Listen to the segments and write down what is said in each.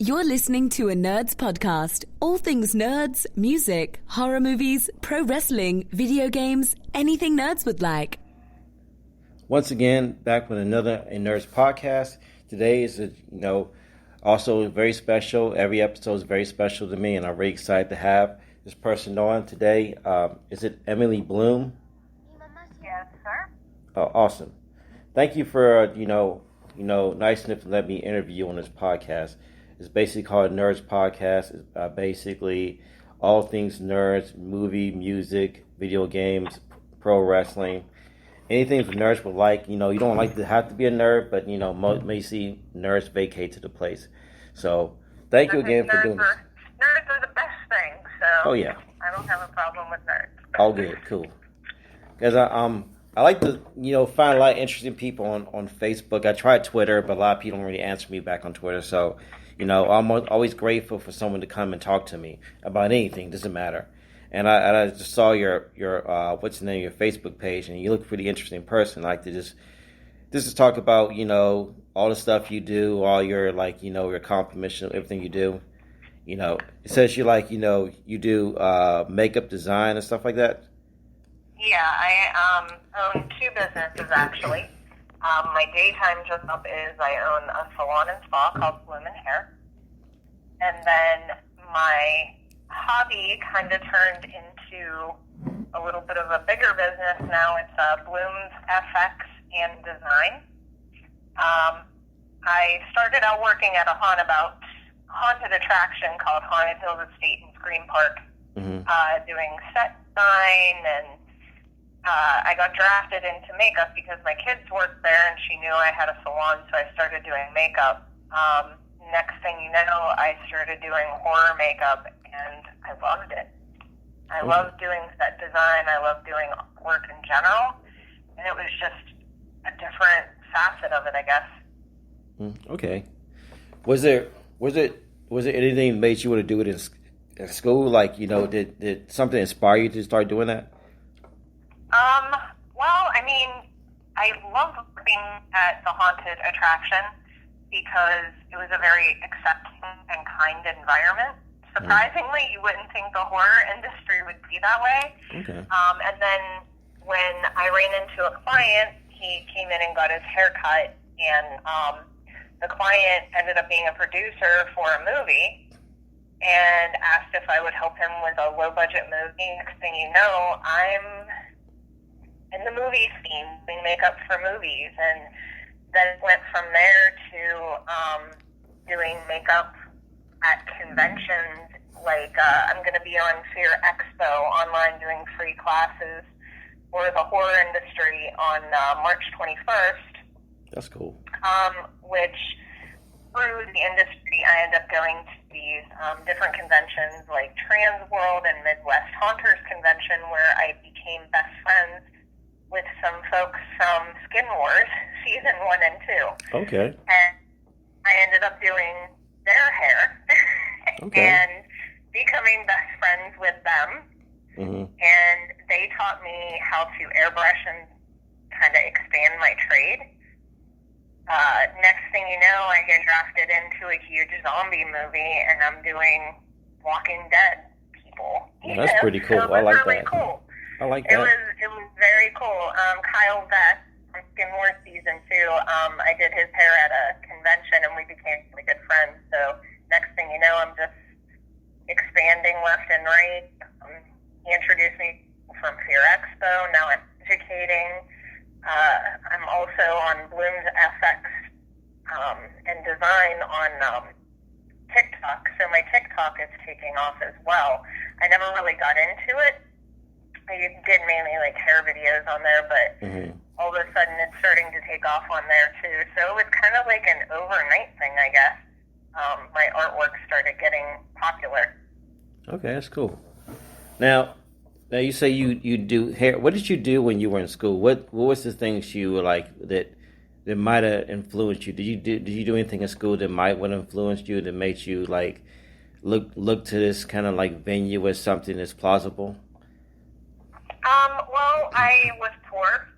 You're listening to a Nerds podcast. All things nerds, music, horror movies, pro wrestling, video games, anything nerds would like. Once again, back with another Nerds podcast. Today is, also very special. Every episode is very special to me, and I'm very excited to have this person on today. Is it Emily Bloom? Yes, sir. Oh, awesome. Thank you for, nice enough to let me interview you on this podcast. It's basically called Nerds Podcast. It's basically all things nerds, movie, music, video games, pro wrestling, anything for nerds would like. You don't like to have to be a nerd, but, may see nerds vacate to the place. So thank you again for doing this. Nerds are the best thing, so oh, yeah. I don't have a problem with nerds. All good, cool. Because I like to, find a lot of interesting people on Facebook. I tried Twitter, but a lot of people don't really answer me back on Twitter. So, I'm always grateful for someone to come and talk to me about anything. Doesn't matter. And I just saw your what's the name, your Facebook page, and you look a pretty interesting person. I like to just talk about, all the stuff you do, all your, your accomplishments, everything you do. It says you do makeup design and stuff like that. Yeah, I own two businesses, actually. My daytime job is I own a salon and spa called Bloom and Hair. And then my hobby kind of turned into a little bit of a bigger business now. It's Bloom's FX and Design. I started out working at a haunted attraction called Haunted Hills Estate and Scream Park, doing set design, and I got drafted into makeup because my kids worked there and she knew I had a salon, so I started doing makeup. Next thing you know, I started doing horror makeup, and I loved it. I love doing set design. I love doing work in general, and it was just a different facet of it, I guess. Okay. Was it anything that made you want to do it in school? Did something inspire you to start doing that? Well, I love working at the haunted attraction because it was a very accepting and kind environment. Surprisingly, you wouldn't think the horror industry would be that way. Okay. And then when I ran into a client, he came in and got his hair cut, and the client ended up being a producer for a movie and asked if I would help him with a low-budget movie. Next thing you know, I'm in the movie scene, doing makeup for movies, and then went from there to doing makeup at conventions. I'm going to be on Fear Expo online doing free classes for the horror industry on March 21st. That's cool. Which through the industry, I end up going to these different conventions like Trans World and Midwest Haunters Convention, where I became best friends with some folks from Skin Wars season 1 and 2. Okay. And I ended up doing their hair and becoming best friends with them. Mm-hmm. And they taught me how to airbrush and kind of expand my trade. Next thing you know, I get drafted into a huge zombie movie, and I'm doing Walking Dead people. Well, that's pretty cool. So I like really that. Cool. I like that. It was very cool. Kyle Vest from Skin Wars season 2, I did his hair at a convention, and we became really good friends. So next thing you know, I'm just expanding left and right. He introduced me from Fear Expo. Now I'm educating. I'm also on Bloom's FX and Design on TikTok. So my TikTok is taking off as well. I never really got into it. I did mainly hair videos on there, but all of a sudden it's starting to take off on there too. So it was kind of like an overnight thing, I guess. My artwork started getting popular. Okay, that's cool. Now you say you do hair. What did you do when you were in school? What was the things you were that might have influenced you? Did you do anything in school that might have influenced you, that made you look to this kind of venue as something that's plausible? Well, I was poor.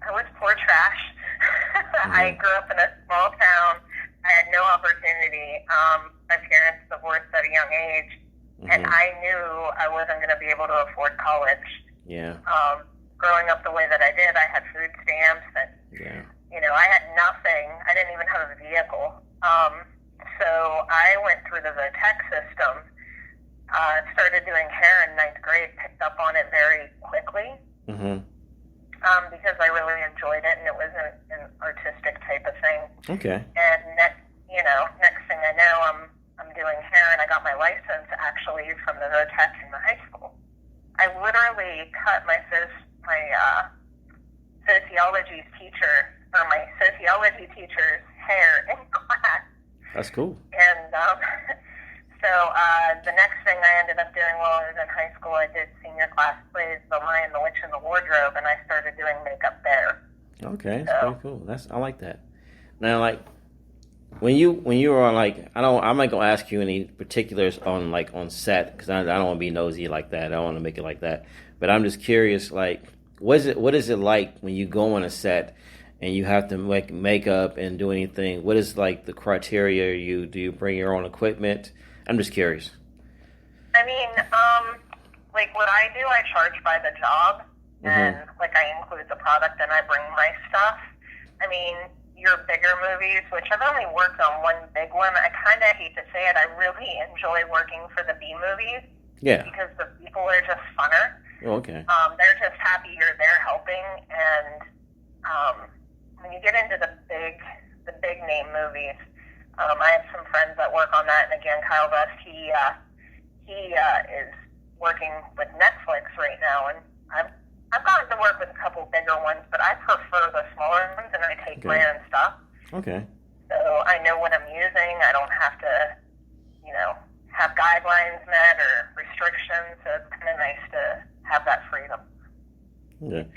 I was poor trash. I grew up in a small town. I had no opportunity. My parents divorced at a young age, Mm-hmm. and I knew I wasn't going to be able to afford college. Yeah. Growing up the way that I did, I had food stamps, and I had nothing. I didn't even have a vehicle. So I went through the VOTEC system. Started doing hair in ninth grade. Picked up on it very quickly. Mm-hmm. Because I really enjoyed it, and it was an artistic type of thing. Okay. And next thing I know, I'm doing hair, and I got my license actually from the VOTEC in the high school. I literally cut my sociology teacher's hair in class. That's cool. And so the next thing I ended up doing while I was in high school, I did senior class plays, The Lion, the Witch, and the Wardrobe, and I started doing makeup there. Okay, that's pretty cool. I like that. Now, like when you were on, like, I'm not gonna ask you any particulars on set, because I don't want to be nosy like that. I don't want to make it like that. But I'm just curious, like, what is it like when you go on a set and you have to make makeup and do anything? What is, like, the criteria? Do you bring your own equipment? I'm just curious. I mean, like what I do, I charge by the job, and like I include the product and I bring my stuff. I mean, your bigger movies, which I've only worked on one big one, I kind of hate to say it, I really enjoy working for the B movies. Yeah. Because the people are just funner. Oh, okay. They're just happy you're there helping, and when you get into the big name movies, I have some friends that work on that, and again, Kyle Vest, he is working with Netflix right now, and I've gotten to work with a couple bigger ones, but I prefer the smaller ones, and I take my own stuff. Okay. So I know what I'm using. I don't have to, have guidelines met or restrictions. So it's kind of nice to have that freedom. Okay.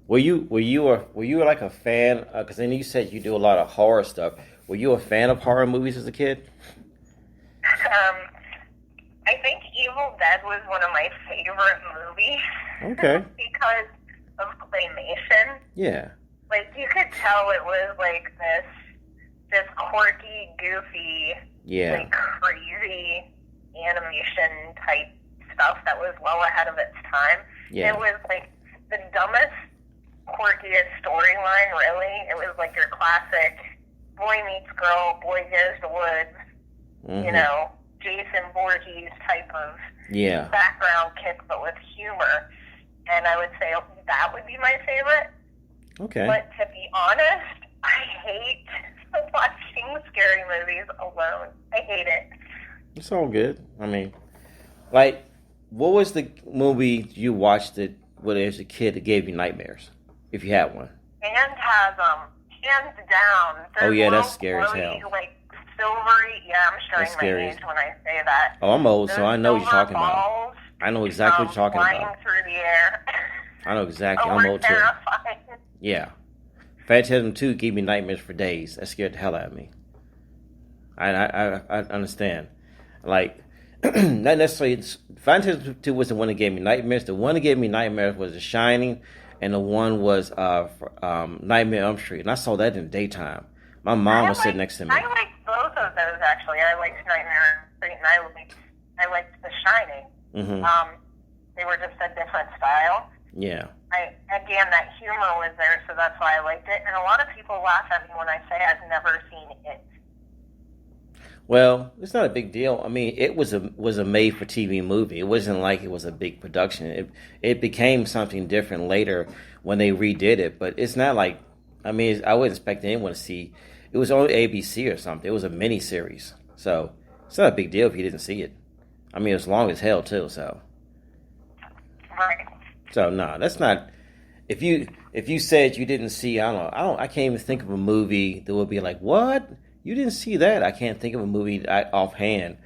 Were you like a fan? Because then you said you do a lot of horror stuff. Were you a fan of horror movies as a kid? I think Evil Dead was one of my favorite movies. Okay. Because of claymation. Yeah. Like, you could tell it was like this quirky, goofy, like crazy animation type stuff that was well ahead of its time. Yeah. It was like the dumbest, quirkiest storyline, really. It was like your classic boy meets girl, boy goes to woods, Jason Voorhees type of background kick, but with humor. And I would say that would be my favorite. Okay. But to be honest, I hate watching scary movies alone. I hate it. It's all good. I mean, like, what was the movie you watched that as a kid that gave you nightmares, if you had one? Phantasm, hands down. Oh yeah, that's scary as hell. Like silvery. Yeah, I'm showing my age when I say that. Oh, I'm old, so I know what you're talking balls, about. I know exactly what you're talking flying about. Through the air. I know exactly. I'm old too. Yeah. Phantasm 2 gave me nightmares for days. That scared the hell out of me. I understand. Like, not necessarily. Phantasm 2 wasn't the one that gave me nightmares. The one that gave me nightmares was The Shining, and the one was Nightmare on Elm Street. And I saw that in the daytime. My mom was sitting next to me. I liked both of those, actually. I liked Nightmare on Elm Street, and I liked The Shining. Mm-hmm. They were just a different style. Yeah. Again, that humor was there, so that's why I liked it. And a lot of people laugh at me when I say I've never seen it. Well, it's not a big deal. I mean, it was a made-for-TV movie. It wasn't like it was a big production. It became something different later when they redid it. But it's not like, I mean, I wouldn't expect anyone to see. It was on ABC or something. It was a mini-series. So it's not a big deal if you didn't see it. I mean, it was long as hell, too, so. Right. So, no, that's not. If you said you didn't see, I can't even think of a movie that would be like, what? You didn't see that? I can't think of a movie offhand,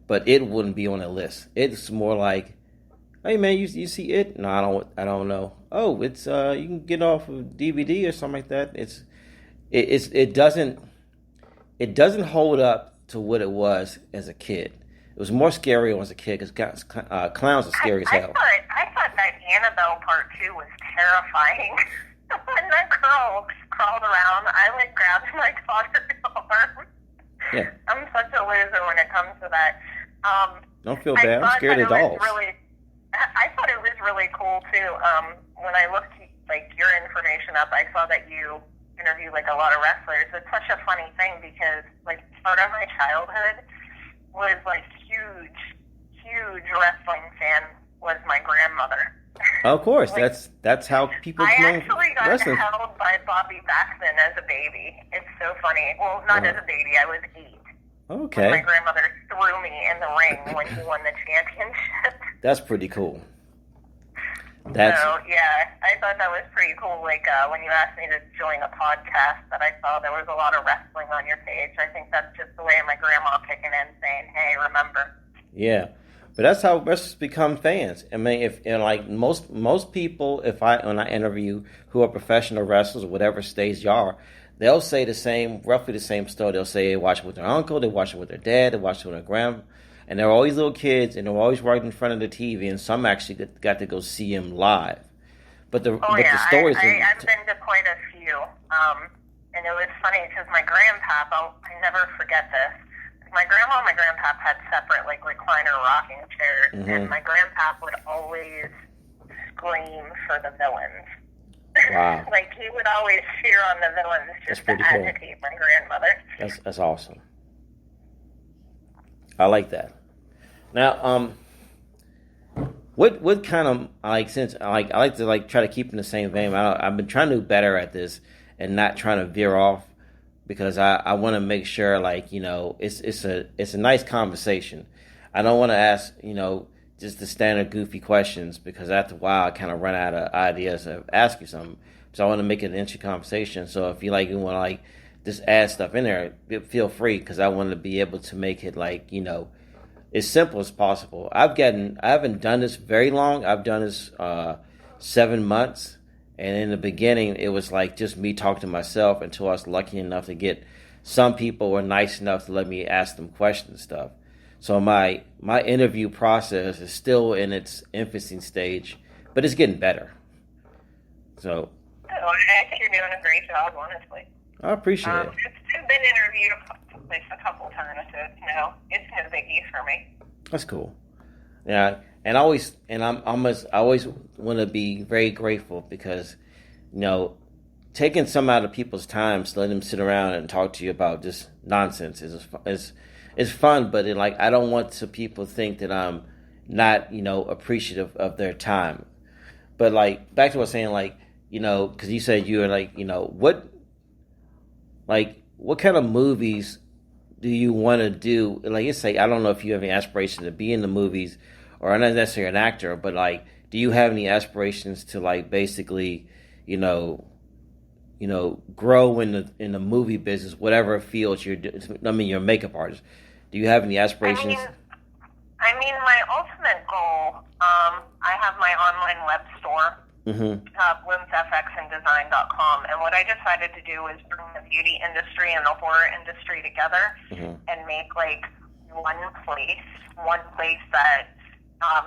but it wouldn't be on the list. It's more like, hey man, you see it? No, I don't know. Oh, it's you can get off of DVD or something like that. It doesn't hold up to what it was as a kid. It was more scary when I was a kid because clowns are scary as hell. I thought that Annabelle Part 2 was terrifying. When that girl crawled around, I grabbed my daughter's arm. Yeah. I'm such a loser when it comes to that. Don't feel bad. I'm scared of dolls. I thought it was really cool too. When I looked like your information up, I saw that you interview like a lot of wrestlers. It's such a funny thing because like part of my childhood was like huge wrestling fan was my grandmother. Of course, like, that's how people I know actually got wrestling. held by Bobby Baxton as a baby. It's so funny. Well, not as a baby. I was 8. Okay. When my grandmother threw me in the ring when he won the championship. That's pretty cool. So, yeah, I thought that was pretty cool. Like, when you asked me to join a podcast, that I saw there was a lot of wrestling on your page. I think that's just the way of my grandma kicking in saying, hey, remember. Yeah. But that's how wrestlers become fans. I mean, if like most people, when I interview who are professional wrestlers or whatever stage you are, they'll say roughly the same story. They'll say they watch it with their uncle, they watch it with their dad, they watch it with their grandma, and they're always little kids, and they're always right in front of the TV. And some actually got to go see him live. But the stories. I've been to quite a few, and it was funny because my grandpapa, I never forget this. My grandma and my grandpap had separate, like, recliner rocking chairs, and my grandpap would always scream for the villains. Wow. Like, he would always cheer on the villains just to agitate my grandmother. That's awesome. I like that. Now, what kind of, like, since, I like to, like, try to keep in the same vein. I've been trying to do better at this and not trying to veer off. Because I want to make sure, like, you know, it's a nice conversation. I don't want to ask, you know, just the standard goofy questions because after a while I kind of run out of ideas to ask you something. So I want to make it an interesting conversation. So if you want to like just add stuff in there, feel free because I want to be able to make it like, you know, as simple as possible. I haven't done this very long. I've done this 7 months. And in the beginning, it was like just me talking to myself until I was lucky enough to get some people were nice enough to let me ask them questions and stuff. So my interview process is still in its infancy stage, but it's getting better. So. Oh, I think you're doing a great job, honestly. I appreciate it. I've been interviewed a couple times, so it's no biggie for me. That's cool. Yeah. And I always want to be very grateful because, you know, taking some out of people's time to let them sit around and talk to you about just nonsense is fun. But I don't want people to think that I'm not, you know, appreciative of their time. But like back to what I was saying, like, you know, because you said you were like, you know, what kind of movies do you want to do? Like, it's like I don't know if you have any aspiration to be in the movies. Or not necessarily an actor, but like, do you have any aspirations to like basically, you know, grow in the movie business, whatever field you're doing? I mean, you're a makeup artist. Do you have any aspirations? I mean, my ultimate goal. I have my online web store, bloomsfxanddesign.com, and what I decided to do is bring the beauty industry and the horror industry together and make like one place that.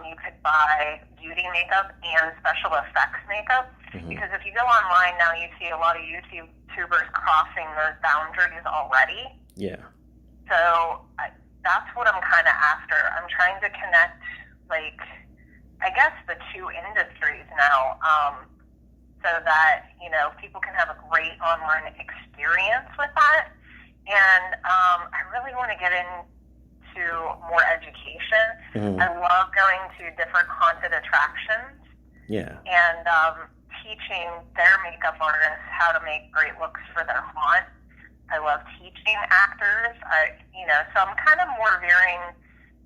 You could buy beauty makeup and special effects makeup because if you go online now, you see a lot of YouTubers crossing those boundaries already. Yeah. So that's what I'm kind of after. I'm trying to connect, like, I guess the two industries now, so that people can have a great online experience with that. And I really want to get into more education. I love going to different haunted attractions. Yeah. And teaching their makeup artists how to make great looks for their haunt. I love teaching actors. So I'm kind of more veering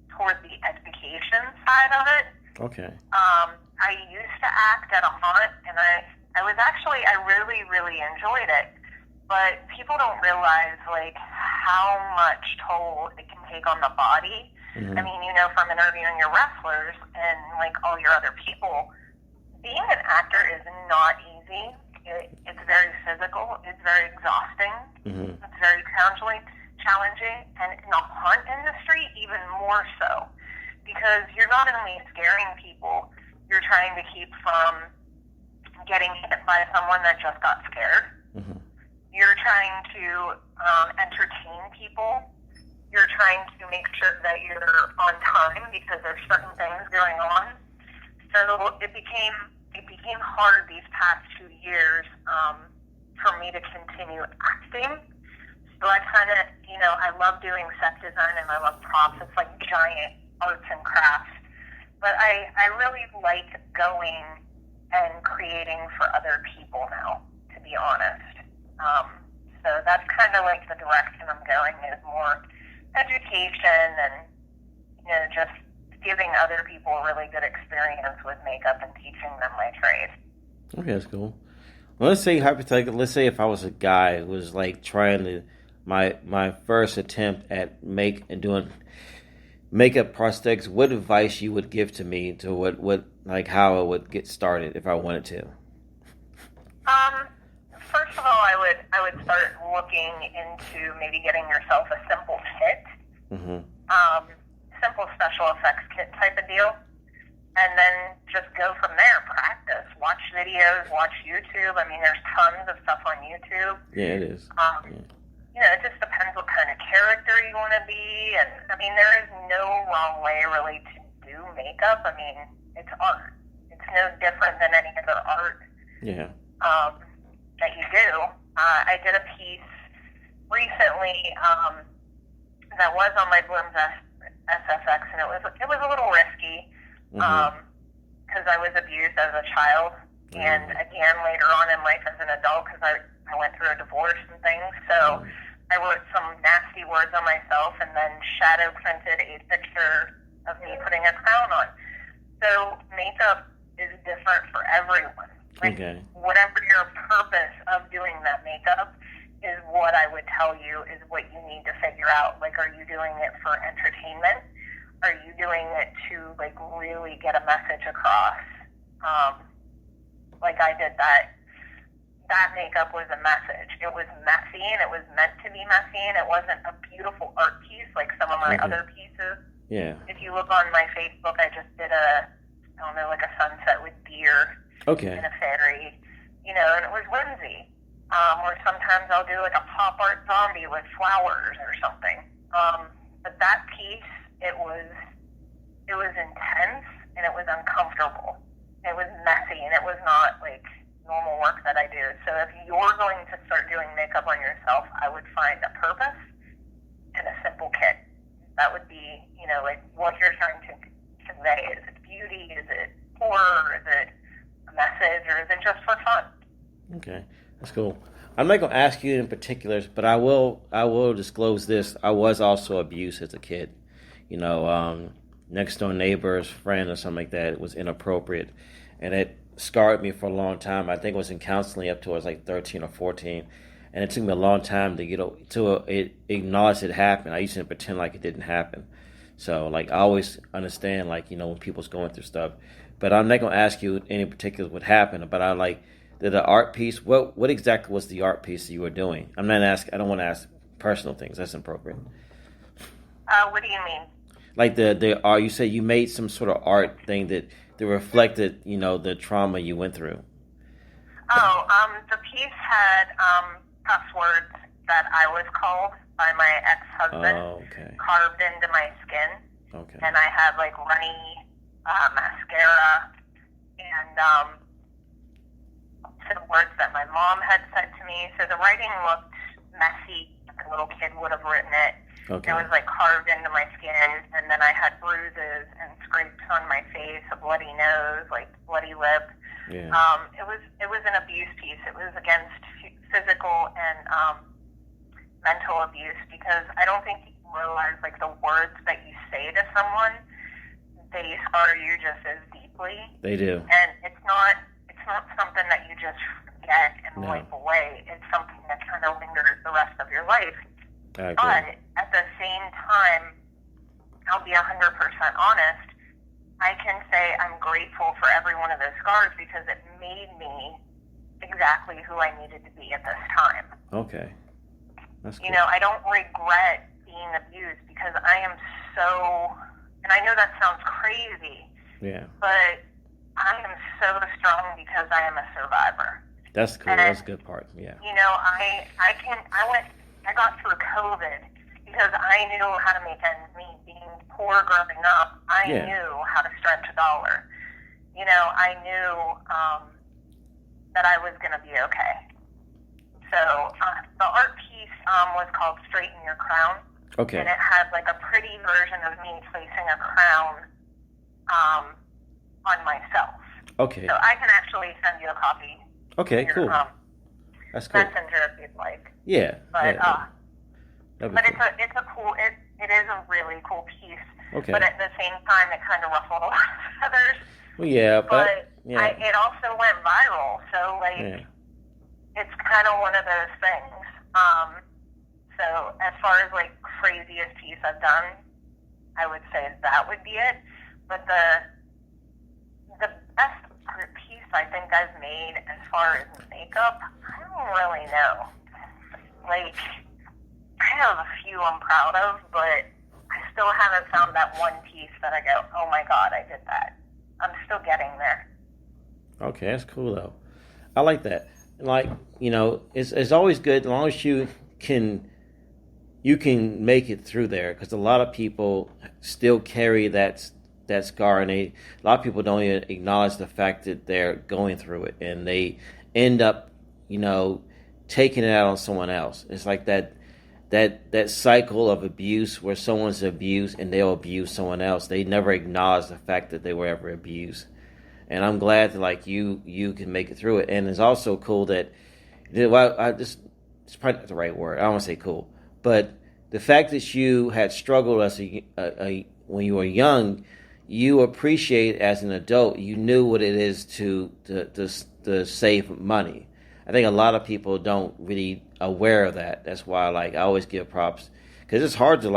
toward the education side of it. Okay. I used to act at a haunt, and I really, really enjoyed it. But people don't realize, like, how much toll it can take on the body. I mean, from interviewing your wrestlers and, like, all your other people, being an actor is not easy. It's very physical. It's very exhausting. It's very challenging. And in the haunt industry, even more so. Because you're not only scaring people, you're trying to keep from getting hit by someone that just got scared. You're trying to entertain people you're trying to make sure that you're on time because there's certain things going on. So it became hard these past 2 years for me to continue acting. So I kind of, I love doing set design and I love props. It's like giant arts and crafts. But I really like going and creating for other people now, to be honest. So that's kind of like the direction I'm going, is more education and, just giving other people a really good experience with makeup and teaching them my trade. Okay, that's cool. Well, let's say hypothetically, let's say if I was a guy who was like trying to my first attempt at doing makeup prosthetics, what advice you would give to me to what like how I would get started if I wanted to? First of all, I would start looking into maybe getting yourself a simple kit, simple special effects kit type of deal, and then just go from there. Practice, watch videos, watch YouTube. I mean, there's tons of stuff on YouTube. Yeah, it is. It just depends what kind of character you want to be, and I mean, there is no wrong way really to do makeup. I mean, it's art. It's no different than any other art. Yeah. That you do. I did a piece recently that was on my Bloom's SFX, and it was a little risky because I was abused as a child, and again later on in life as an adult because I went through a divorce and things. So I wrote some nasty words on myself and then shadow printed a picture of me putting a crown on. So makeup is different for everyone. Like, whatever your purpose of doing that makeup is, what I would tell you is what you need to figure out. Like, are you doing it for entertainment? Are you doing it to, like, really get a message across? Like I did that makeup was a message. It was messy, and it was meant to be messy, and it wasn't a beautiful art piece like some of my other pieces. Yeah. If you look on my Facebook, I just did like a sunset with deer. And a fairy, and it was whimsy. Or sometimes I'll do like a pop art zombie with flowers or something. But that piece, it was intense and it was uncomfortable. It was messy and it was not like normal work that I do. So if you're going to start doing makeup on yourself, I would find a purpose and a simple kit. That would be, like what you're trying to convey. Is it beauty? Is it horror? Is it message, or is it just for fun? Okay, that's cool. I'm not going to ask you in particulars, but I will disclose this. I was also abused as a kid. Next door neighbor's friend or something like that. It was inappropriate, and it scarred me for a long time. I think it was in counseling up to I was like 13 or 14, and it took me a long time to acknowledge it happened. I used to pretend like it didn't happen. So, like, I always understand, like, when people's going through stuff. But I'm not going to ask you any particulars what happened. But I like the art piece. What exactly was the art piece that you were doing? I don't want to ask personal things. That's inappropriate. What do you mean? Like the art. You say you made some sort of art thing that reflected, the trauma you went through. The piece had cuss words that I was called by my ex-husband carved into my skin. Okay. And I had like runny mascara and some words that my mom had said to me. So the writing looked messy. Like a little kid would have written it. Okay. It was like carved into my skin, and then I had bruises and scrapes on my face, a bloody nose, like bloody lip. Yeah. It was an abuse piece. It was against physical and mental abuse, because I don't think you realize like the words that you say to someone, they scar you just as deeply. They do. And it's not something that you just forget and wipe away. It's something that kind of lingers the rest of your life. But at the same time, I'll be 100% honest, I can say I'm grateful for every one of those scars, because it made me exactly who I needed to be at this time. Okay. That's cool. I don't regret being abused, because I am so, and I know that sounds crazy, but I am so strong because I am a survivor. That's cool. And, that's a good part. Yeah. I got through COVID. because I knew how to make ends meet. Being poor growing up, I knew how to stretch a dollar. You know, I knew that I was going to be okay. So the art piece was called Straighten Your Crown. Okay. And it had like a pretty version of me placing a crown on myself. Okay. So I can actually send you a copy. Okay, your, cool. That's cool. Messenger if you'd like. Yeah. But cool. it's a cool. It is a really cool piece. Okay. But at the same time, it kind of ruffled a lot of feathers. Well, yeah, but it also went viral. So like, it's kind of one of those things. So as far as like craziest piece I've done, I would say that would be it. But the best piece I think I've made as far as makeup, I don't really know. Like, I have a few I'm proud of, but I still haven't found that one piece that I go, oh my God, I did that. I'm still getting there. Okay, that's cool though. I like that. Like, you know, it's always good as long as you can make it through there, because a lot of people still carry that scar, and a lot of people don't even acknowledge the fact that they're going through it, and they end up, you know, taking it out on someone else. It's like that cycle of abuse where someone's abused and they'll abuse someone else. They never acknowledge the fact that they were ever abused. And I'm glad that like you can make it through it. And it's also cool that, well, it's probably not the right word. I don't want to say cool, but the fact that you had struggled as when you were young, you appreciate as an adult. You knew what it is to save money. I think a lot of people don't really aware of that. That's why I always give props, because it's hard to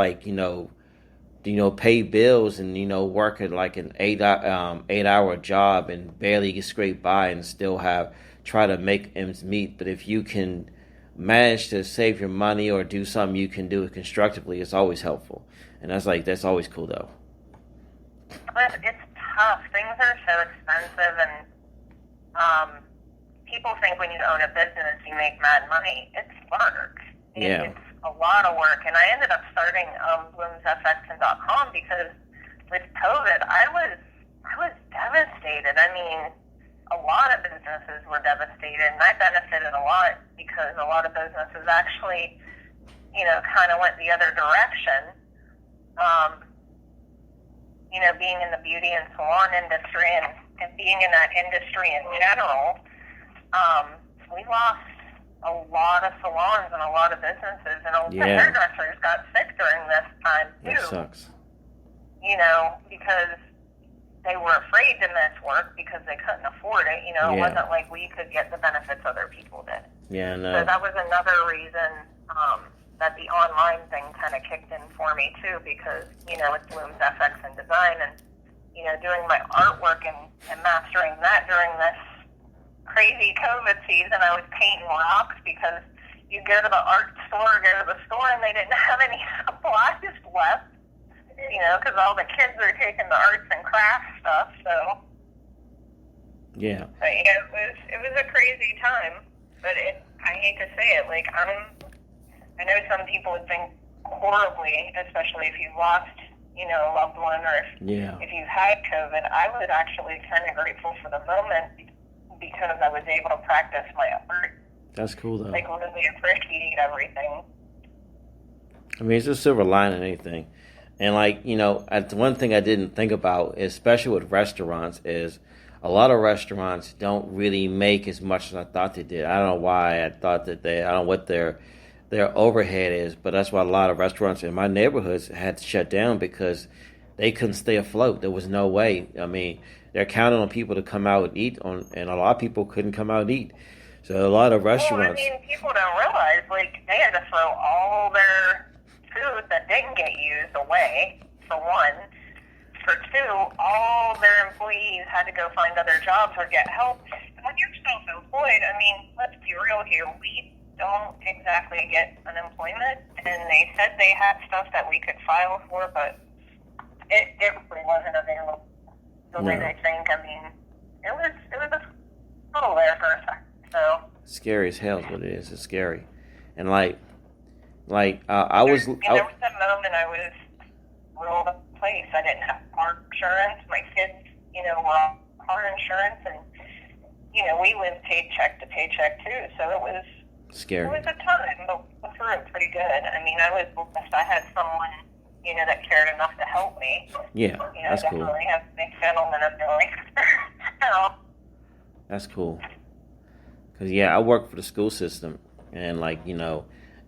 pay bills and work at like an 8-hour job and barely get scrape by and still try to make ends meet. But if you can manage to save your money or do something you can do it constructively, it's always helpful. And that's always cool though. But it's tough. Things are so expensive, and people think when you own a business you make mad money. It's work. It's a lot of work. And I ended up starting bloomsfx.com because with COVID, I was devastated. I mean, a lot of businesses were devastated, and I benefited a lot because a lot of businesses actually, kind of went the other direction. Being in the beauty and salon industry and being in that industry in general, we lost a lot of salons and a lot of businesses, and a lot of hairdressers got sick during this time too. That sucks. Because they were afraid to miss work because they couldn't afford it. It wasn't like we could get the benefits other people did. Yeah, no. So that was another reason that the online thing kind of kicked in for me too, because with Bloom's FX and design, and doing my artwork and mastering that during this crazy COVID season, I was painting rocks because you go to the art store, and they didn't have any supplies left. Because all the kids are taking the arts and crafts stuff, so. Yeah. But it was a crazy time, but I hate to say it, I know some people would think horribly, especially if you lost, a loved one, or if you had COVID. I was actually kind of grateful for the moment because I was able to practice my art. That's cool, though. Really appreciate everything. I mean, it's a silver lining in anything. And one thing I didn't think about, especially with restaurants, is a lot of restaurants don't really make as much as I thought they did. I don't know why I thought that I don't know what their overhead is, but that's why a lot of restaurants in my neighborhoods had to shut down because they couldn't stay afloat. There was no way. I mean, they're counting on people to come out and eat, and a lot of people couldn't come out and eat. So a lot of restaurants. Well, people don't realize, they had to throw all their food that didn't get used away, for one. For two, all their employees had to go find other jobs or get help. And when you're self-employed, let's be real here, we don't exactly get unemployment, and they said they had stuff that we could file for, but it really wasn't available the way they think. It was a little there for a second. So scary as hell is what it is. It's scary. And Like I was. There was a moment I was real out of place. I didn't have car insurance. My kids, were on car insurance, and we lived paycheck to paycheck too. So it was scary. It was a time, but we through it pretty good. I mean, I was blessed. I had someone, that cared enough to help me. Yeah, that's cool. Definitely have a big gentleman of my life. So. That's cool. Cause I work for the school system, and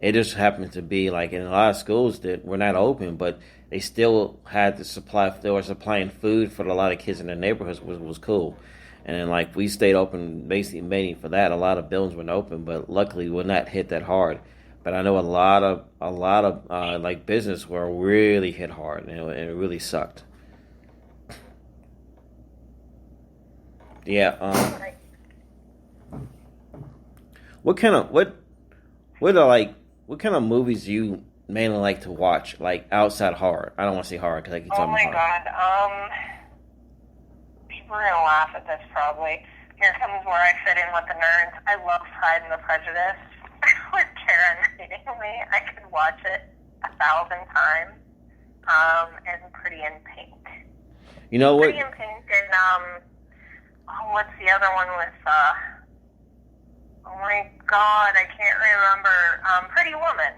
it just happened to be like in a lot of schools that were not open, but they still had to supply. They were supplying food for a lot of kids in their neighborhoods, which was cool. And then we stayed open basically waiting for that. A lot of buildings weren't open, but luckily we're not hit that hard. But I know a lot of business were really hit hard, and it really sucked. Yeah. What kind of movies do you mainly like to watch, like outside horror? I don't want to say horror because I keep talking about horror. Oh my God. People are gonna laugh at this probably. Here comes where I fit in with the nerds. I love Pride and the Prejudice. With Karen reading me, I could watch it 1,000 times. And Pretty in Pink. You know what? Pretty in Pink and what's the other one with? Oh my God, I can't remember. Pretty Woman.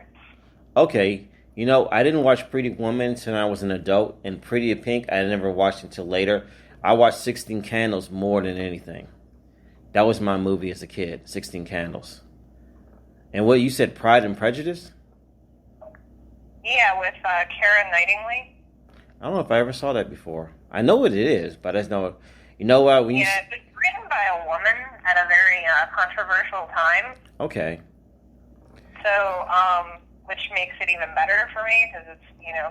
Okay, I didn't watch Pretty Woman until I was an adult, and Pretty in Pink I never watched until later. I watched 16 Candles more than anything. That was my movie as a kid, 16 Candles. And what you said, Pride and Prejudice? Yeah, with Karen Knightley. I don't know if I ever saw that before. I know what it is, but I know. You know what? When it's written by a woman at a very controversial time. Okay. So, which makes it even better for me because it's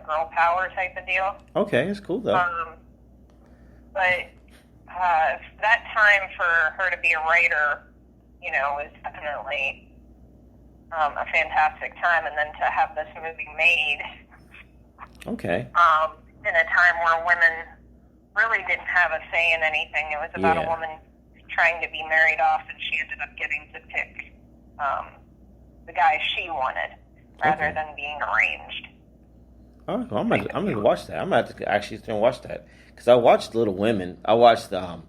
girl power type of deal. Okay, it's cool though. But that time for her to be a writer, was definitely a fantastic time, and then to have this movie made. Okay. In a time where women really didn't have a say in anything. It was about a woman trying to be married off, and she ended up getting to pick the guy she wanted rather than being arranged. Oh, I'm gonna watch that. I'm gonna have to actually watch that because I watched Little Women. I watched the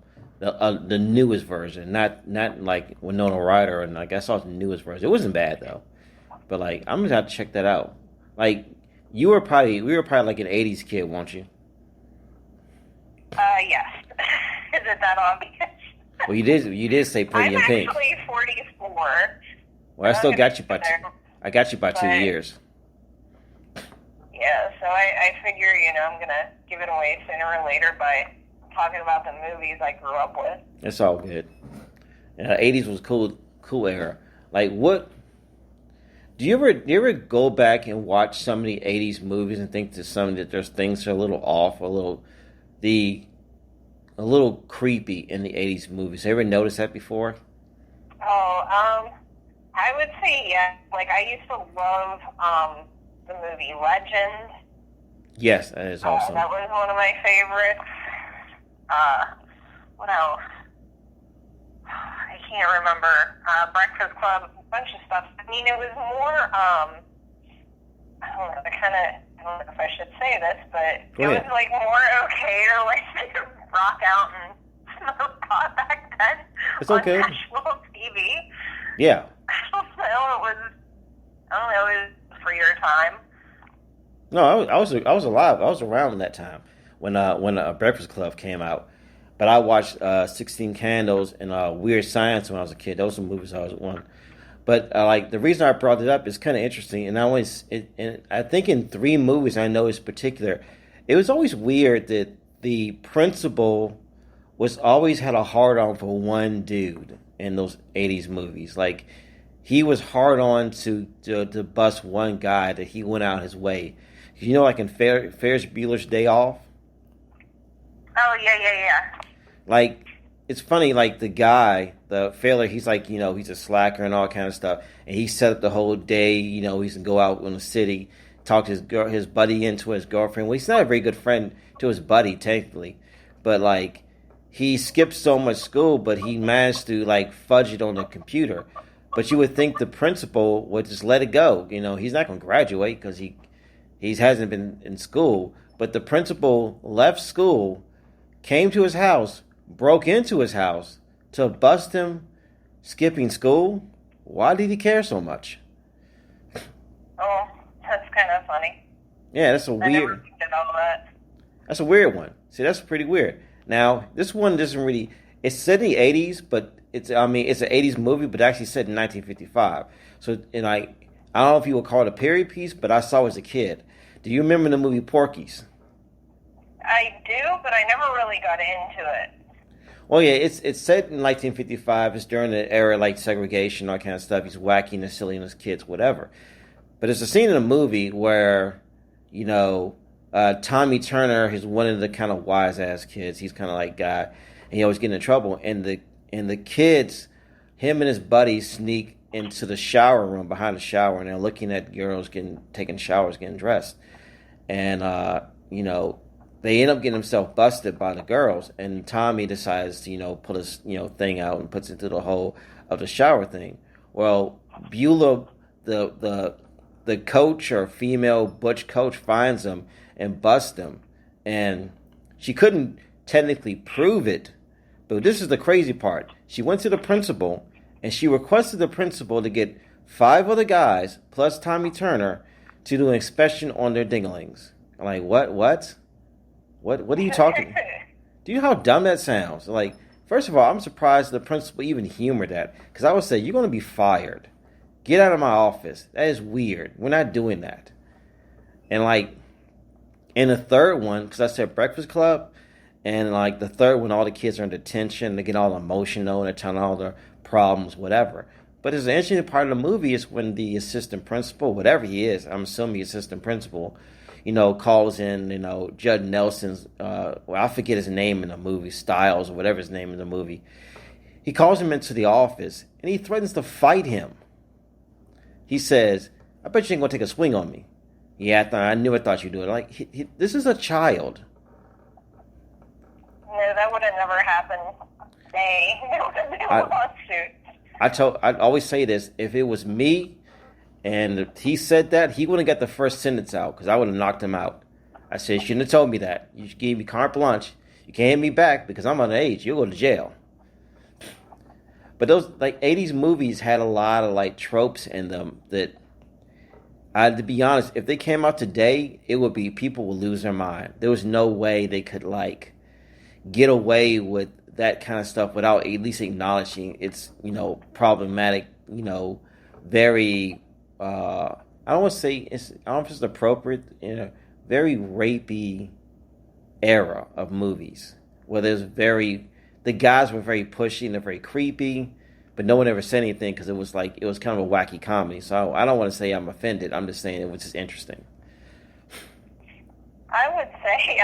newest version, not like Winona Ryder, and I saw the newest version. It wasn't bad though, but I'm gonna have to check that out. We were probably like an '80s kid, weren't you? Yes. Is it that obvious? Well, you did say Pretty in Pink. I'm actually 44. Well, I still got you by I got you by 2 years. Yeah, so I figure, I'm going to give it away sooner or later by talking about the movies I grew up with. It's all good. 80s was cool era. What... Do you ever go back and watch some of the 80s movies and think that there's things are a little off, a little creepy in the 80s movies? Have you ever noticed that before? Oh, I would say yeah. I used to love the movie Legend. Yes, that is awesome. That was one of my favorites. What else? I can't remember. Breakfast Club, a bunch of stuff. I mean, it was more, I don't know, I don't know if I should say this, but it was more okay to rock out and smoke pot back then. It's okay. On national TV. Yeah. I don't know, it was for your time. No, I was alive. I was around that time when Breakfast Club came out. But I watched 16 Candles and Weird Science when I was a kid. Those are movies I was on. But the reason I brought it up is kind of interesting. And I think in 3 movies I noticed particular, it was always weird that the principal was always had a hard on for one dude in those 80s movies. He was hard on to bust one guy that he went out his way. In Ferris Bueller's Day Off. Oh yeah. It's funny, the guy, the failure, he's he's a slacker and all kind of stuff. And he set up the whole day, he's going to go out in the city, talk his buddy into his girlfriend. Well, he's not a very good friend to his buddy, technically. But, he skipped so much school, but he managed to, fudge it on the computer. But you would think the principal would just let it go. He's not going to graduate because he hasn't been in school. But the principal left school, came to his house, broke into his house to bust him skipping school. Why did he care so much? Oh, that's kind of funny. Yeah, that's I never looked at all that. That's a weird one. See, that's pretty weird. Now, this one doesn't really. It's set in the 80s, but it's an 80s movie, but actually set in 1955. So, I don't know if you would call it a period piece, but I saw it as a kid. Do you remember the movie Porky's? I do, but I never really got into it. Well, yeah, it's set in 1955. It's during the era like segregation, all kind of stuff. He's whacking and silly his kids, whatever. But there's a scene in the movie where, Tommy Turner is one of the kind of wise ass kids. He's kind of like guy, and he always getting in trouble. And the kids, him and his buddies sneak into the shower room behind the shower, and they're looking at girls taking showers, getting dressed, and they end up getting themselves busted by the girls. And Tommy decides to pull his thing out and puts it through the hole of the shower thing. Well, Beulah, the coach or female butch coach, finds him and busts him, and she couldn't technically prove it, but this is the crazy part. She went to the principal and she requested the principal to get 5 other guys plus Tommy Turner to do an inspection on their dinglings. I'm like, what are you talking? Do you know how dumb that sounds? Like, first of all, I'm surprised the principal even humored that, because I would say, you're going to be fired. Get out of my office. That is weird. We're not doing that. And in the third one, because I said Breakfast Club, and the third one, all the kids are in detention, they get all emotional, and they're telling all their problems, whatever. But there's an interesting part of the movie is when the assistant principal, whatever he is, I'm assuming the assistant principal, calls in, Judd Nelson's, I forget his name in the movie, Styles, or whatever his name in the movie. He calls him into the office, and he threatens to fight him. He says, I bet you ain't going to take a swing on me. Yeah, I never thought you'd do it. This is a child. No, that would have never happened. There would have been a lawsuit. I'd always say this. If it was me and he said that, he wouldn't get the first sentence out, because I would have knocked him out. I said, you shouldn't have told me that. You gave me carte blanche. You can't hit me back because I'm underage. You'll go to jail. But those 80s movies had a lot of tropes in them that, to be honest, if they came out today, it would be, people would lose their mind. There was no way they could get away with that kind of stuff without at least acknowledging it's problematic, very I don't want to say I don't know if it's appropriate, very rapey era of movies where the guys were very pushy and they're very creepy, but no one ever said anything because it was kind of a wacky comedy. So I don't want to say I'm offended. I'm just saying it was just interesting. I would say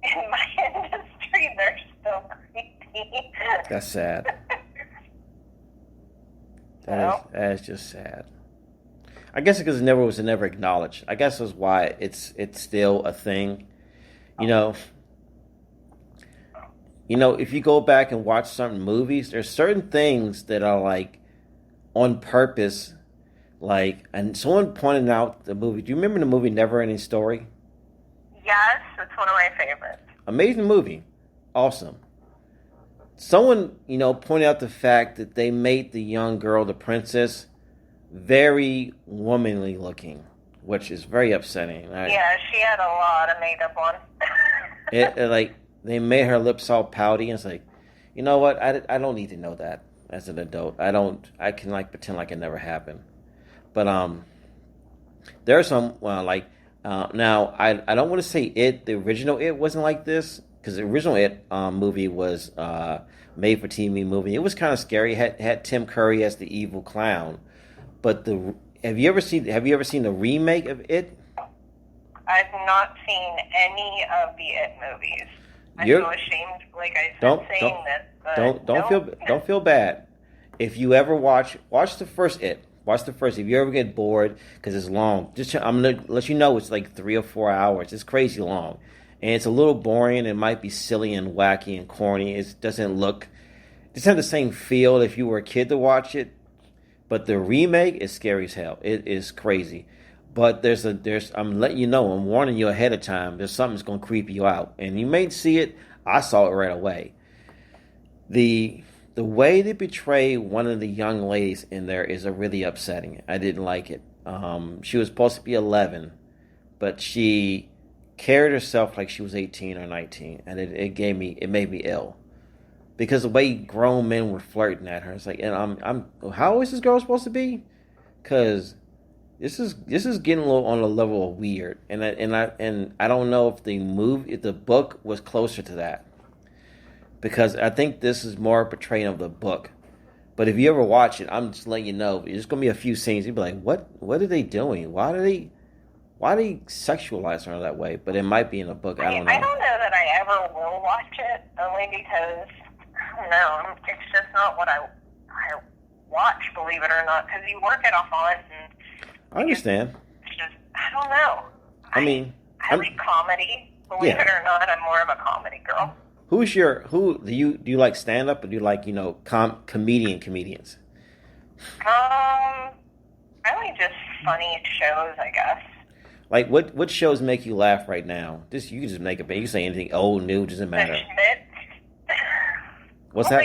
in my industry they're still creepy. That's sad. That is just sad. I guess because it was never acknowledged. I guess that's why it's still a thing. If you go back and watch certain movies, there's certain things that are on purpose. And someone pointed out the movie. Do you remember the movie Never Ending Story? Yes, it's one of my favorites. Amazing movie. Awesome. Someone, pointed out the fact that they made the young girl, the princess, very womanly looking, which is very upsetting. Right? Yeah, she had a lot of makeup on. They made her lips all pouty, and it's like, you know what? I don't need to know that as an adult. I can pretend like it never happened. But there are some now I don't want to say the original It wasn't like this, because the original It movie was made for TV movie. It was kind of scary. It had Tim Curry as the evil clown. But have you ever seen the remake of It? I've not seen any of the It movies. I'm so ashamed, saying this. Don't feel bad. If you ever watch the first It. Watch the first. If you ever get bored because it's long, I'm gonna let you know it's 3 or 4 hours. It's crazy long, and it's a little boring. It might be silly and wacky and corny. It doesn't have the same feel if you were a kid to watch it. But the remake is scary as hell. It is crazy. But I'm letting you know, I'm warning you ahead of time. There's something that's going to creep you out, and you may see it. I saw it right away. The way they portray one of the young ladies in there is really upsetting. I didn't like it. She was supposed to be 11, but she carried herself like she was 18 or 19, and it made me ill. Because the way grown men were flirting at her, it's like, and how old is this girl supposed to be? Because this is getting a little on the level of weird, and I don't know if the book was closer to that, because I think this is more a portraying of the book. But if you ever watch it, I'm just letting you know, there's gonna be a few scenes you'll be like, what are they doing? Why do they sexualize her that way? But it might be in the book. I don't know. I don't know that I ever will watch it, only because I don't know. It's just not what I watch, believe it or not, because you work at a haunt and. I understand. It's just, I don't know. I like comedy. Believe it or not, I'm more of a comedy girl. Who do you like stand up, or do you like, comedians? I like just funny shows, I guess. Like what shows make you laugh right now? You can just make up. You can say anything, old, new, doesn't matter. The Schmitz. What's that?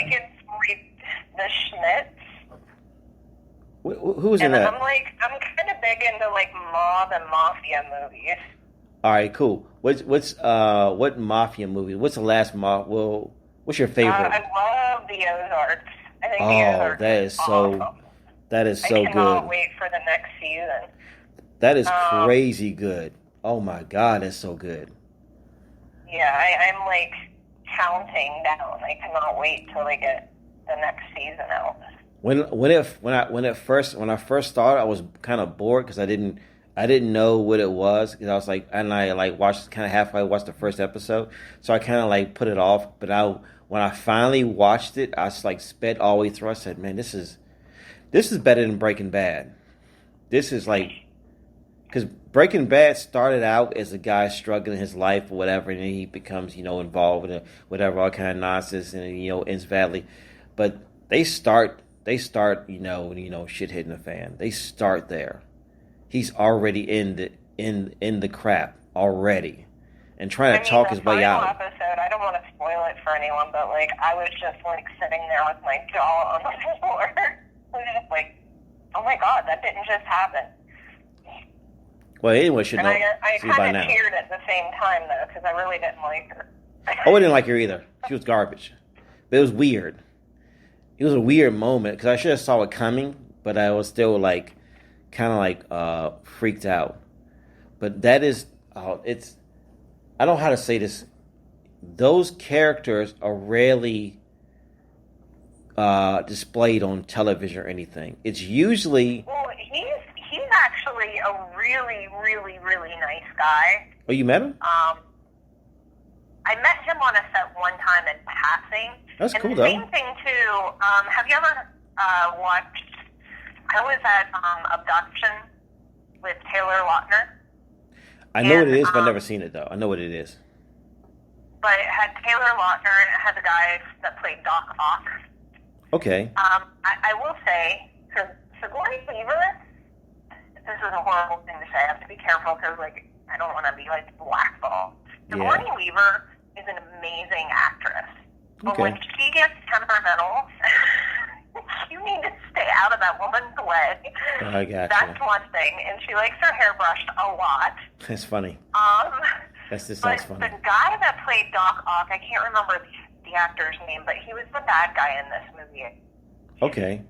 The Schmitz. Who's in that? I'm kind of big into mob and mafia movies. All right, cool. What mafia movie? What's the last mob? Well, what's your favorite? I love the Ozarks. I think the Ozarks that is so I cannot good. wait for the next season. That is crazy good. Oh my God, that's so good. Yeah, I'm counting down. I cannot wait till I get the next season out. When I first started, I was kind of bored because I didn't know what it was, because I was I watched kind of halfway. I watched the first episode, so I kind of put it off. But when I finally watched it, I sped all the way through. I said, "Man, this is better than Breaking Bad." This is because Breaking Bad started out as a guy struggling his life or whatever, and then he becomes involved with whatever all kind of nonsense, and ends badly. But they start shit hitting the fan. They start there. He's already in the crap already, and trying to talk his way out. Episode, I don't want to spoil it for anyone, but I was just sitting there with my jaw on the floor. I was just oh my God, that didn't just happen. Well, anyone should know. I kind of cheered at the same time though, because I really didn't like her. Oh, I didn't like her either. She was garbage, but it was weird. It was a weird moment because I should have saw it coming, but I was still freaked out. But that is, it's, I don't know how to say this. Those characters are rarely displayed on television or anything. It's usually. Well, he's actually a really, really, really nice guy. Oh, you met him? I met him on a set one time in passing. That's cool, though. And the same thing, too, have you ever watched, I was at Abduction with Taylor Lautner. I know what it is, but I've never seen it, though. I know what it is. But it had Taylor Lautner, and it had the guy that played Doc Ock. Okay. I will say, Sigourney Weaver, this is a horrible thing to say. I have to be careful because, I don't want to be, blackballed. Sigourney Weaver is an amazing actress. But when she gets temperamental, you need to stay out of that woman's way. I got That's one thing. And she likes her hair brushed a lot. That's funny. That's just but funny. The guy that played Doc Ock, I can't remember the actor's name, but he was the bad guy in this movie. Okay.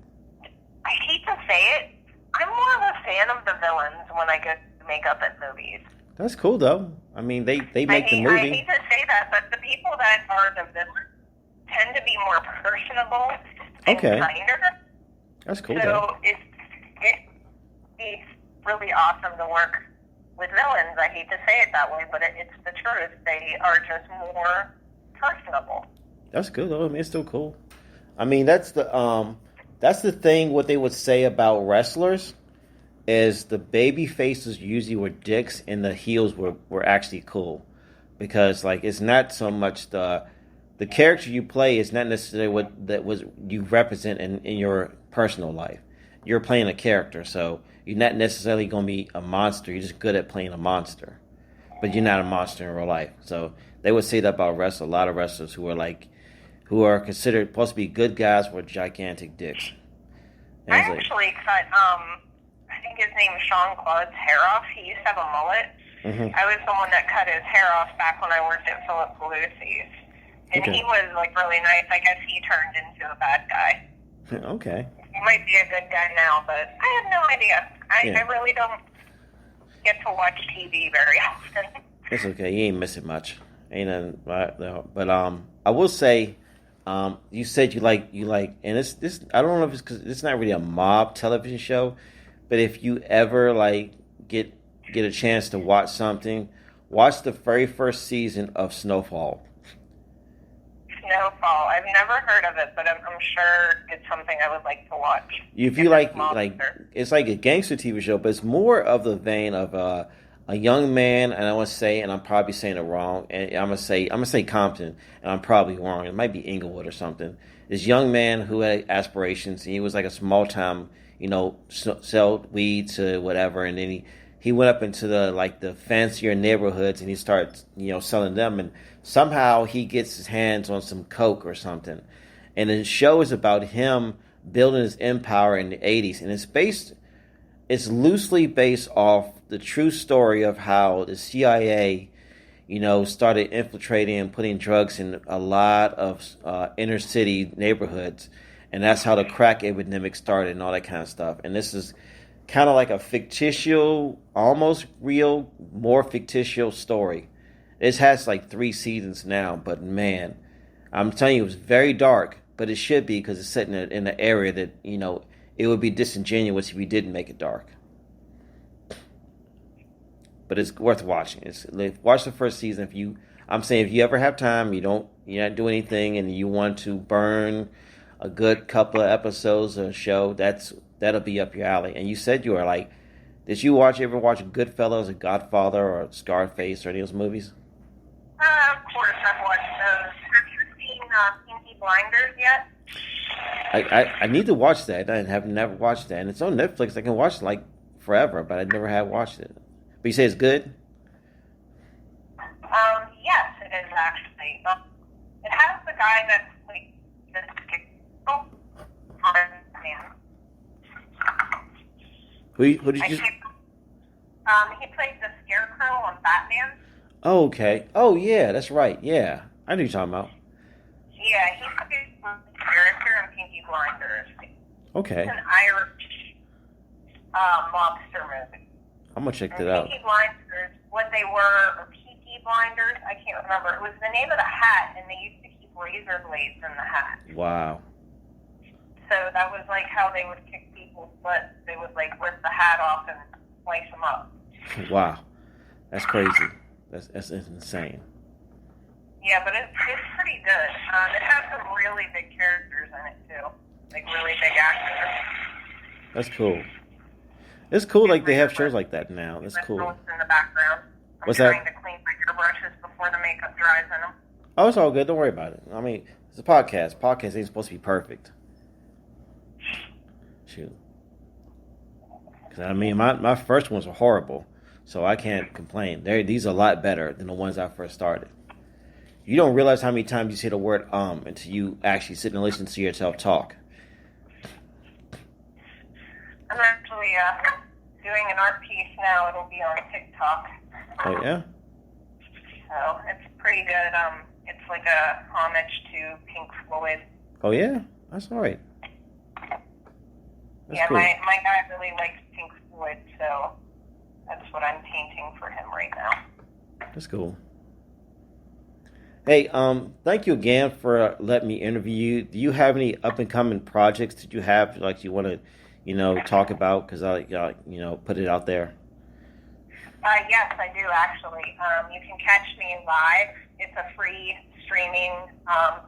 I hate to say it, I'm more of a fan of the villains when I get makeup at movies. That's cool, though. I mean, they make the movie. I hate to say that, but the people that are the villains tend to be more personable and kinder. That's cool, so though. It's really awesome to work with villains. I hate to say it that way, but it's the truth. They are just more personable. That's good, though. I mean, it's still cool. I mean, that's the thing. What they would say about wrestlers is the baby faces usually were dicks and the heels were actually cool, because it's not so much the character you play is not necessarily what you represent in your personal life. you're playing a character, so you're not necessarily going to be a monster. You're just good at playing a monster, but you're not a monster in real life. So they would say that about wrestlers. A lot of wrestlers who are considered supposed to be good guys with gigantic dicks. And I actually cut, I think his name is Sean Claude's hair off. He used to have a mullet. Mm-hmm. I was the one that cut his hair off back when I worked at Philip Belushi's. And Okay. he was, like, really nice. I guess he turned into a bad guy. Okay. He might be a good guy now, but I have no idea. I really don't get to watch TV very often. It's okay. You ain't missing much. Ain't nothing. But I will say, you said you like, and it's this. I don't know if it's because it's not really a mob television show, but if you ever like get a chance to watch something, watch the very first season of Snowfall. Snowfall. I've never heard of it, but I'm sure it's something I would like to watch. If you like, it's like a gangster TV show, but it's more of the vein of a young man, and I want to say, and I'm probably saying it wrong, and I'm gonna say Compton, and I'm probably wrong. It might be Inglewood or something. This young man who had aspirations, and he was like a small time, sell weed to whatever, and then he went up into the fancier neighborhoods, and he started selling them, and somehow he gets his hands on some coke or something, and the show is about him building his empire in the 80s, and it's loosely based off the true story of how the CIA, started infiltrating and putting drugs in a lot of inner city neighborhoods, and that's how the crack epidemic started and all that kind of stuff. And this is kind of like a fictitious, almost real, more fictitious story. It has like 3 seasons now, but man, I'm telling you, it was very dark, but it should be because it's set in an area that, it would be disingenuous if we didn't make it dark. But it's worth watching. Watch the first season. If you ever have time, you're not doing anything, and you want to burn a good couple of episodes of a show, that'll be up your alley. And you said you were like, did you ever watch Goodfellas or Godfather or Scarface or any of those movies? Of course, I've watched those. Have you seen Pinky Blinders yet? I need to watch that. I have never watched that, and it's on Netflix. I can watch it like forever, but I never have watched it. But you say it's good? Yes, it is actually. It has the guy that's like the scarecrow on Batman. Who did you? He played the Scarecrow on Batman. Oh, okay. Oh, yeah, that's right. Yeah, I know what you're talking about. Yeah, he played the character in Pinky Blinders. Okay. It's an Irish mobster movie. I'm gonna check that out. Pinky Blinders, what they were, or Peaky Blinders, I can't remember. It was the name of the hat, and they used to keep razor blades in the hat. Wow. So that was like how they would kick people's butts. They would like rip the hat off and slice them up. Wow, that's crazy. That's insane. Yeah, but it's pretty good. It has some really big characters in it too, like really big actors. That's cool. It's cool, like they have shows like that now. That's cool. In the background. What's I'm that? trying to clean my hairbrushes before the makeup dries in them. Oh, it's all good. Don't worry about it. I mean, it's a podcast. Podcast ain't supposed to be perfect. Shoot. Because, I mean, my first ones were horrible, so I can't complain. These are a lot better than the ones I first started. You don't realize how many times you say the word until you actually sit and listen to yourself talk. I'm actually doing an art piece now. It'll be on TikTok. Oh, yeah? So it's pretty good. It's like a homage to Pink Floyd. Oh, yeah? That's all right. That's yeah, cool. my guy really likes Pink Floyd, so that's what I'm painting for him right now. That's cool. Hey, thank you again for letting me interview you. Do you have any up-and-coming projects that you have, like you want to, talk about? Because I, put it out there. Yes, I do, actually. You can catch me live. It's a free streaming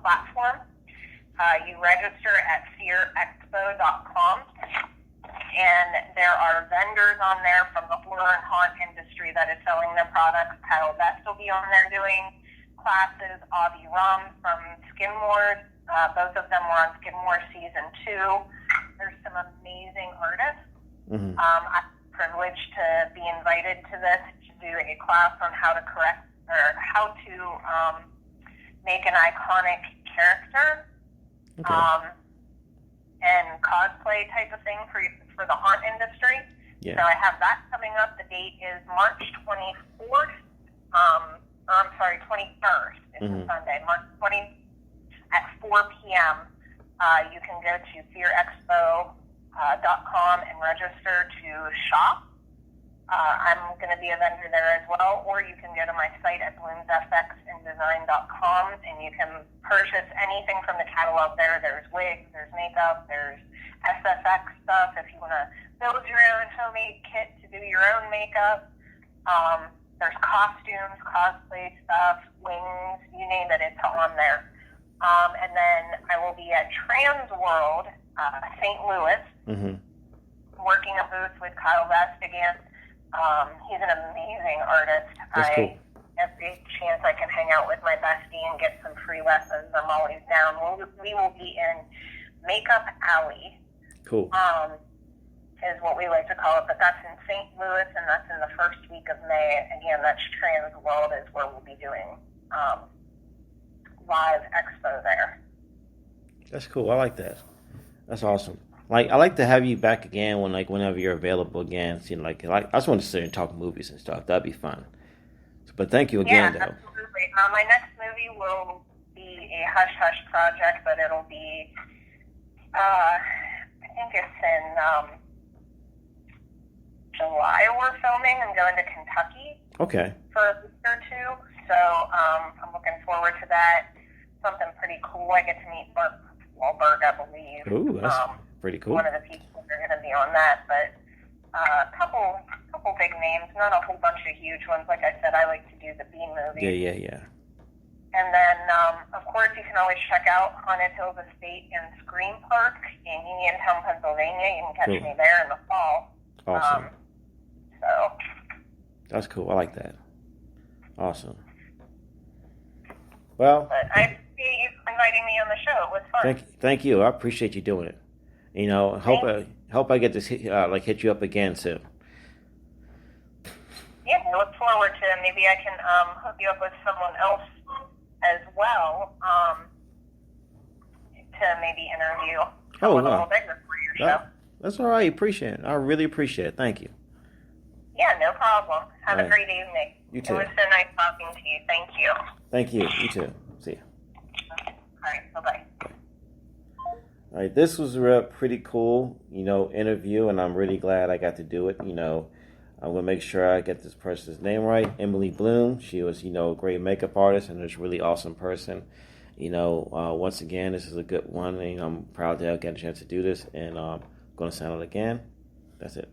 platform. You register at fearexpo.com, and there are vendors on there from the horror and haunt industry that is selling their products. Kyle Best will be on there doing classes. Avi Rum from Skin Wars. Both of them were on Skin Wars Season 2. There's some amazing artists. Mm-hmm. I'm privileged to be invited to this to do a class on how to make an iconic character. Okay. And cosplay type of thing for the haunt industry. Yeah. So I have that coming up. The date is March 24th. I'm sorry, 21st. It's a Sunday. March 20 at 4 p.m. You can go to fearexpo.com and register to shop. I'm going to be a vendor there as well, or you can go to my site at bloomsfxanddesign.com and you can purchase anything from the catalog there. There's wigs, there's makeup, there's SFX stuff if you want to build your own homemade kit to do your own makeup. There's costumes, cosplay stuff, wings, you name it, it's on there. And then I will be at Trans World, St. Louis, working a booth with Kyle Vest again. He's an amazing artist. That's cool. Every chance I can hang out with my bestie and get some free lessons, I'm always down. We will be in Makeup Alley. Cool. Is what we like to call it, but that's in St. Louis, and that's in the first week of May. Again, that's Trans World is where we'll be doing live expo there. That's cool. I like that. That's awesome. Like, I like to have you back again whenever you're available again. So, I just want to sit and talk movies and stuff. That'd be fun. But thank you again, though. Absolutely. My next movie will be a hush hush project, but it'll be I think it's in July we're filming and going to Kentucky. Okay. For a week or two. So I'm looking forward to that. Something pretty cool. I get to meet Mark Wahlberg, I believe. Ooh, that's pretty cool. One of the people that are going to be on that, but a couple big names, not a whole bunch of huge ones. Like I said, I like to do the B movies. Yeah. And then, of course, you can always check out Haunted Hills Estate and Scream Park in Uniontown, Pennsylvania. You can catch me there in the fall. Awesome. So that's cool. I like that. Awesome. Well, but I appreciate you inviting me on the show. It was fun. Thank you. I appreciate you doing it. Hope I get to hit you up again soon. Yeah, I look forward to it. Maybe I can hook you up with someone else as well to maybe interview someone a little bigger for your show. That's all right. Appreciate it. I really appreciate it. Thank you. Yeah, no problem. Have a great evening. You too. It was so nice talking to you. Thank you. Thank you. You too. See you. All right. Bye-bye. All right. This was a pretty cool, interview, and I'm really glad I got to do it. I'm going to make sure I get this person's name right. Emily Bloom. She was, a great makeup artist and a really awesome person. Once again, this is a good one, and I'm proud to get a chance to do this, and I'm going to sound it again. That's it.